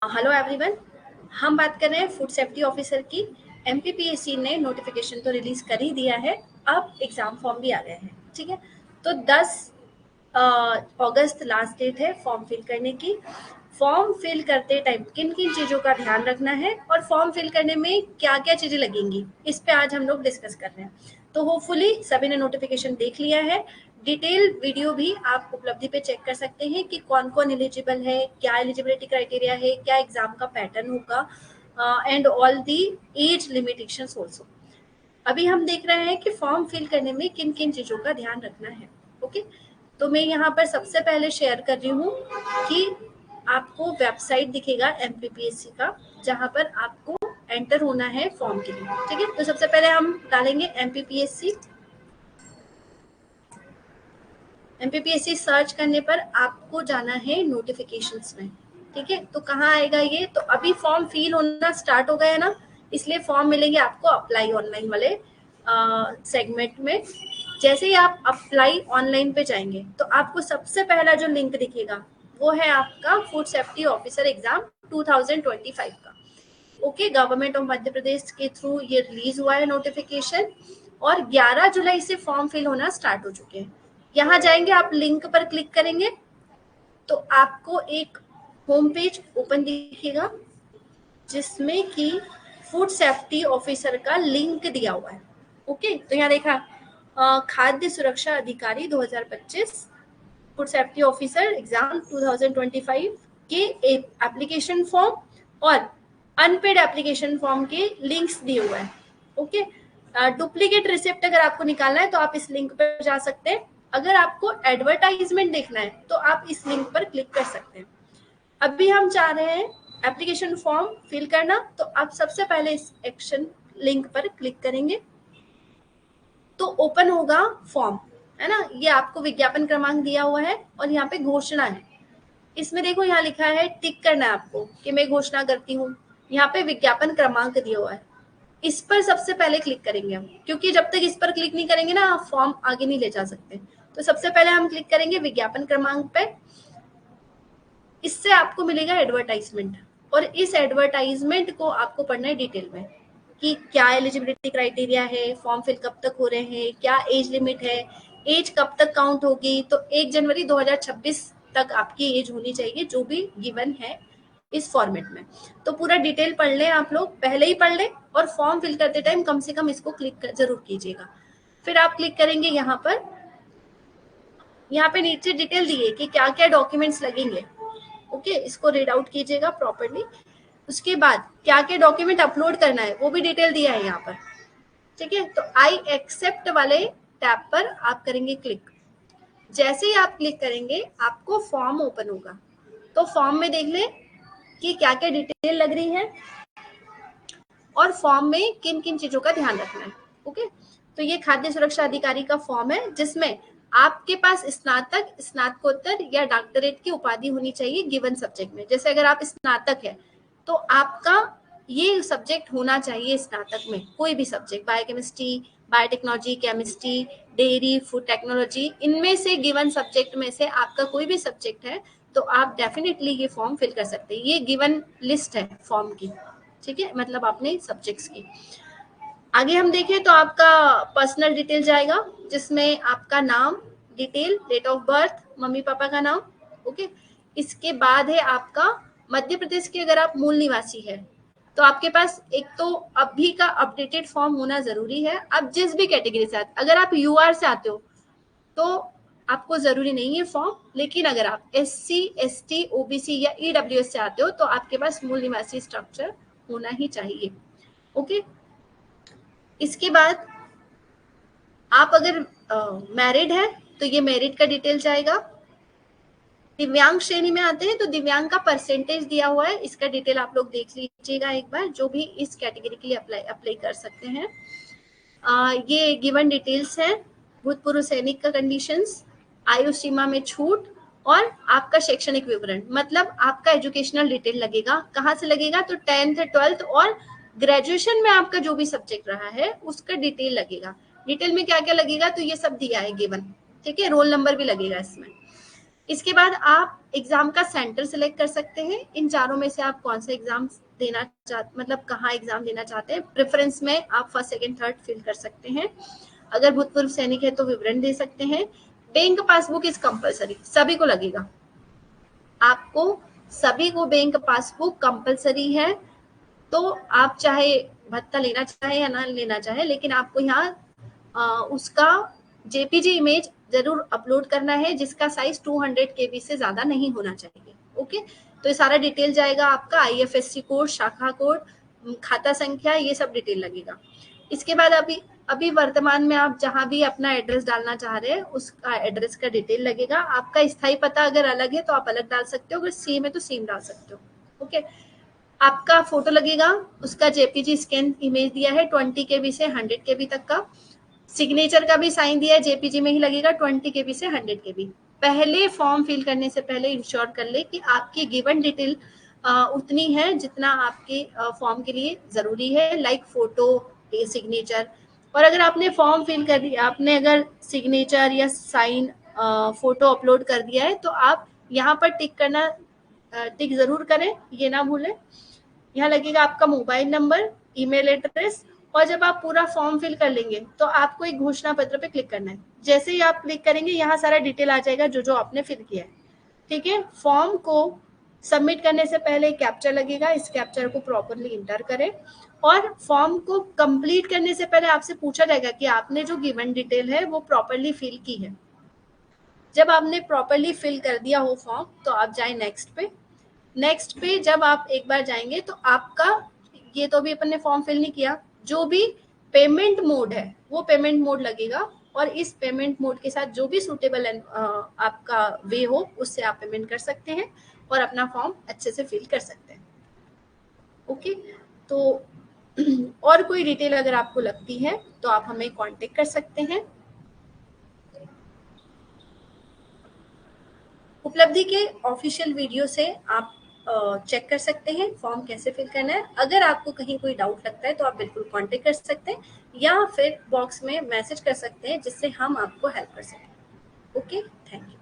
Hello everyone. हम बात कर रहे हैं फूड सेफ्टी ऑफिसर की। एमपीपीएससी ने नोटिफिकेशन तो रिलीज कर ही दिया है, अब एग्जाम फॉर्म भी आ गए हैं। ठीक है, तो 10 अगस्त लास्ट डेट है फॉर्म फिल करने की। फॉर्म फिल करते टाइम किन किन चीज़ों का ध्यान रखना है और फॉर्म फिल करने में क्या क्या चीज़ें लगेंगी, इस पे आज हम लोग डिस्कस कर रहे हैं। तो होपफुली सभी ने नोटिफिकेशन देख लिया है। डिटेल वीडियो भी आप उपलब्धि पे चेक कर सकते हैं कि कौन कौन एलिजिबल है, क्या एलिजिबिलिटी क्राइटेरिया है, क्या एग्जाम का पैटर्न होगा and all the age limitations also. अभी हम देख रहे हैं कि फॉर्म फिल करने में किन किन चीज़ों का ध्यान रखना है। ओके, तो मैं यहाँ पर सबसे पहले शेयर कर रही हूँ कि आपको वेबसाइट दिखेगा एमपीपीएससी का, जहाँ पर आपको एंटर होना है फॉर्म के लिए। ठीक है, तो सबसे पहले हम डालेंगे एमपीपीएससी। एमपीपीएससी सर्च करने पर आपको जाना है नोटिफिकेशंस में। ठीक है, तो कहाँ आएगा ये, तो अभी फॉर्म फिल होना स्टार्ट हो गया है ना, इसलिए फॉर्म मिलेंगे आपको अप्लाई ऑनलाइन वाले सेगमेंट में। जैसे ही आप अप्लाई ऑनलाइन पे जाएंगे तो आपको सबसे पहला जो लिंक दिखेगा वो है आपका फूड सेफ्टी ऑफिसर एग्जाम 2025 का। Okay, government of Madhya Pradesh के थ्रू ये रिलीज हुआ है नोटिफिकेशन, और 11 जुलाई से फॉर्म फिल होना स्टार्ट हो चुके हैं। यहाँ जाएंगे, आप लिंक पर क्लिक करेंगे तो आपको एक होम पेज ओपन दिखेगा जिसमें कि फूड सेफ्टी ऑफिसर का लिंक दिया हुआ है। ओके, तो यहाँ देखा खाद्य सुरक्षा अधिकारी 2025 फूड सेफ्टी ऑफिसर एग्जाम 2025 के एप्लीकेशन फॉर्म और अनपेड एप्लीकेशन फॉर्म के लिंक्स दिए हुए हैं। ओके, डुप्लीकेट रिसिप्ट अगर आपको निकालना है तो आप इस लिंक पर जा सकते हैं। अगर आपको एडवर्टाइजमेंट देखना है तो आप इस लिंक पर क्लिक कर सकते हैं। अभी हम चाह रहे हैं एप्लीकेशन फॉर्म फिल करना, तो आप सबसे पहले इस एक्शन लिंक पर क्लिक करेंगे तो ओपन होगा फॉर्म, है ना। ये आपको विज्ञापन क्रमांक दिया हुआ है और यहाँ पे घोषणा है। इसमें देखो यहाँ लिखा है टिक करना है आपको कि मैं घोषणा करती हूँ। यहाँ पे विज्ञापन क्रमांक दिया हुआ है, इस पर सबसे पहले क्लिक करेंगे हम, क्योंकि जब तक इस पर क्लिक नहीं करेंगे ना आप फॉर्म आगे नहीं ले जा सकते। तो सबसे पहले हम क्लिक करेंगे विज्ञापन क्रमांक पे। इससे आपको मिलेगा एडवर्टाइजमेंट, और इस एडवर्टाइजमेंट को आपको पढ़ना है डिटेल में कि क्या एलिजिबिलिटी क्राइटेरिया है, फॉर्म फिल कब तक हो रहे हैं, क्या एज लिमिट है, एज कब तक काउंट होगी। तो 1 जनवरी 2026 तक आपकी एज होनी चाहिए जो भी गिवन है इस फॉर्मेट में। तो पूरा डिटेल पढ़ लें, आप लोग पहले ही पढ़ लें, और फॉर्म फिल करते टाइम कम से कम इसको क्लिक जरूर कीजिएगा। फिर आप क्लिक करेंगे यहाँ पर, यहाँ पे नीचे डिटेल दी है कि क्या क्या डॉक्यूमेंट्स लगेंगे। ओके, इसको रीड आउट कीजिएगा प्रॉपरली। उसके बाद क्या क्या डॉक्यूमेंट अपलोड करना है वो भी डिटेल दिया है यहाँ पर। ठीक है, तो आई एक्सेप्ट वाले टैब पर आप करेंगे क्लिक। जैसे ही आप क्लिक करेंगे आपको फॉर्म ओपन होगा। तो फॉर्म में देख लें कि क्या क्या डिटेल लग रही है और फॉर्म में किन किन चीजों का ध्यान रखना है। ओके, तो ये खाद्य सुरक्षा अधिकारी का फॉर्म है जिसमें आपके पास स्नातक, स्नातकोत्तर या डॉक्टरेट की उपाधि होनी चाहिए गिवन सब्जेक्ट में। जैसे अगर आप स्नातक है तो आपका ये सब्जेक्ट होना चाहिए स्नातक में, कोई भी subject, biochemistry, biotechnology, chemistry, dairy, food technology, इनमें से गिवन सब्जेक्ट में से आपका कोई भी सब्जेक्ट है तो आप डेफिनेटली ये फॉर्म फिल कर सकते हैं। ये गिवन लिस्ट है फॉर्म की। ठीक है, मतलब अपने सब्जेक्ट्स की। आगे हम देखें तो आपका पर्सनल डिटेल जाएगा जिसमें आपका नाम, detail, date of birth, mummy papa का नाम। ओके, इसके बाद है आपका मध्य प्रदेश के अगर आप मूल निवासी है तो आपके पास एक तो अभी का अपडेटेड फॉर्म होना जरूरी है। अब जिस भी कैटेगरी से आते, अगर आप यूआर से आते हो तो आपको जरूरी नहीं है फॉर्म, लेकिन अगर आप एससी, एसटी, ओबीसी या ईडब्ल्यूएस से आते हो तो आपके पास मूल निवासी स्ट्रक्चर होना ही चाहिए। ओके, इसके बाद आप अगर मैरिड है तो ये मैरिड का डिटेल जाएगा। दिव्यांग श्रेणी में आते हैं तो दिव्यांग का परसेंटेज दिया हुआ है, इसका डिटेल आप लोग देख लीजिएगा एक बार, जो भी इस कैटेगरी के लिए अप्लाई कर सकते हैं। ये गिवन डिटेल्स है, भूतपूर्व सैनिक का कंडीशंस, आयु सीमा में छूट, और आपका शैक्षणिक विवरण, मतलब आपका एजुकेशनल डिटेल लगेगा। कहाँ से लगेगा, तो 10th, 12th और ग्रेजुएशन में आपका जो भी सब्जेक्ट रहा है उसका डिटेल लगेगा। डिटेल में क्या क्या लगेगा तो ये सब दिया है गिवन। ठीक है, रोल नंबर भी लगेगा इसमें। इसके बाद आप एग्जाम का सेंटर सिलेक्ट कर सकते हैं। इन चारों में से आप कौन सा एग्जाम देना चाहते, मतलब कहाँ एग्जाम देना चाहते हैं। प्रेफरेंस में आप फर्स्ट सेकंड थर्ड फिल कर सकते हैं। अगर भूतपूर्व सैनिक है तो विवरण दे सकते हैं। बैंक पासबुक इज कंपलसरी, सभी को लगेगा, आपको सभी को बैंक पासबुक कंपलसरी है। तो आप चाहे भत्ता लेना चाहे या ना लेना चाहे, लेकिन आपको यहाँ उसका जेपीजी इमेज जरूर अपलोड करना है, जिसका साइज 200 केबी से ज्यादा नहीं होना चाहिए। ओके, तो ये सारा डिटेल जाएगा आपका, आईएफएससी कोड, शाखा कोड, खाता संख्या, ये सब डिटेल लगेगा। इसके बाद अभी वर्तमान में आप जहां भी अपना एड्रेस डालना चाह रहे हैं उसका एड्रेस का डिटेल लगेगा। आपका स्थायी पता अगर अलग है तो आप अलग डाल सकते हो, अगर सेम है तो सेम डाल सकते हो। ओके, आपका फोटो लगेगा, उसका जेपीजी स्कैन इमेज दिया है 20 केबी से 100 केबी तक का। सिग्नेचर का भी साइन दिया है, जेपीजी में ही लगेगा 20 केबी से 100 केबी। पहले फॉर्म फिल करने से पहले इंश्योर कर ले कि आपकी गिवन डिटेल उतनी है जितना आपके फॉर्म के लिए जरूरी है, लाइक फोटो, सिग्नेचर। और अगर आपने फॉर्म फिल कर दिया, आपने अगर सिग्नेचर या साइन फोटो अपलोड कर दिया है, तो आप यहाँ पर टिक जरूर करें, ये ना भूलें। यहाँ लगेगा आपका मोबाइल नंबर, ईमेल एड्रेस, और जब आप पूरा फॉर्म फिल कर लेंगे तो आपको एक घोषणा पत्र पे क्लिक करना है। जैसे ही आप क्लिक करेंगे यहाँ सारा डिटेल आ जाएगा जो जो आपने फिल किया है। ठीक है, फॉर्म को सबमिट करने से पहले कैप्चर लगेगा, इस कैप्चर को प्रॉपरली इंटर करें। और फॉर्म को कंप्लीट करने से पहले आपसे पूछा जाएगा कि आपने जो गिवन डिटेल है वो प्रॉपरली फिल की है। जब आपने प्रॉपरली फिल कर दिया हो फॉर्म तो आप जाए नेक्स्ट पे। नेक्स्ट पे जब आप एक बार जाएंगे तो आपका, ये तो अभी अपन ने फॉर्म फिल नहीं किया, जो भी पेमेंट मोड है वो पेमेंट मोड लगेगा, और इस पेमेंट मोड के साथ जो भी सूटेबल आपका वे हो उससे आप पेमेंट कर सकते हैं और अपना फॉर्म अच्छे से फिल कर सकते हैं। ओके, तो और कोई डिटेल अगर आपको लगती है तो आप हमें कांटेक्ट कर सकते हैं। उपलब्धि के ऑफिशियल वीडियो से आप चेक कर सकते हैं फॉर्म कैसे फिल करना है। अगर आपको कहीं कोई डाउट लगता है तो आप बिल्कुल कांटेक्ट कर सकते हैं, या फिर बॉक्स में मैसेज कर सकते हैं जिससे हम आपको हेल्प कर सकें। Okay, thank you.